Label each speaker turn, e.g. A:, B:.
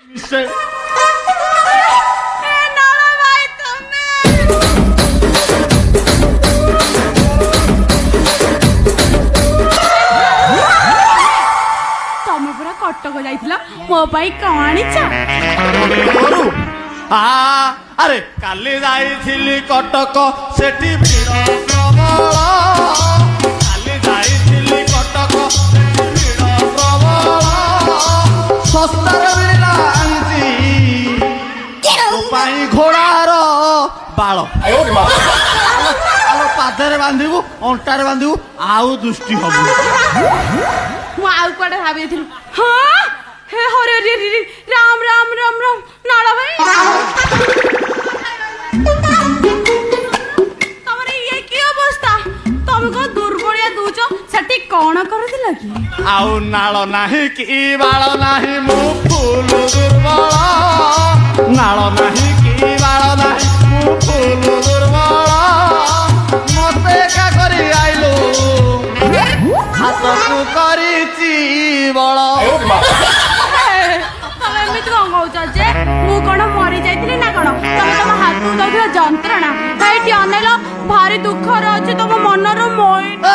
A: ତମେ ପୁରା କଟକ ଯାଇଥିଲ ମୋ ପାଇଁ କଣ ଆଣିଛ?
B: ଆରେ କାଲି ଯାଇଥିଲି କଟକ ସେଠି ଭିଡ଼ ପ୍ରବଳ। କାଲି ଯାଇଥିଲି କଟକ ସେଠି ଭିଡ଼ ପ୍ରବଳ। ଶସ୍ତାରେ ମିଳିଲା ଆଣିଛି ତୋ ପାଇଁ ଘୋଡ଼ାର ବାଳ। ପାଦରେ ବାନ୍ଧିବୁ ଅଣ୍ଟାରେ ବାନ୍ଧିବୁ ଆଉ ଦୃଷ୍ଟି ହବୁ।
A: ମୁଁ ଆଉ କୁଆଡେ ଭାବିଥିଲି। ହଁ ହେ ହରେ ରାମ ରାମ ରାମ ରାମ ନାଳ ଭାଇ ତମର ଇଏ କି ଅବସ୍ଥା? ତମେ କଣ ଦୁର୍ବଳିଆ ଦଉଛ? ସେଠି କଣ କରୁଥିଲ କି?
B: ଆଉ ନାଳ ନାହିଁ କି ବାଳ ନାହିଁ ମୁଁ ଫୁଲ ଦୁର୍ବଳ। ନାଳ ନାହିଁ କି ବାଳ ନାହିଁ ମୁଁ ଫୁଲ ଦୁର୍ବଳ। ମତେ ଏକା କରି ଆଇଲୁ ହାତକୁ କରିଛି ବଳ।
A: ତମେ ଏମିତି କଣ କହୁଛ ଯେ? ମୁଁ କଣ ମରି ଯାଇଥିଲି ନା କଣ? ତମେ ତମ ହାତକୁ ଦଉଥିବା ଯନ୍ତ୍ରଣା ଏଇଠି ଅନେଇଲ ଭାରି ଦୁଃଖରେ ଅଛି ତମ ମନର ମଇନା।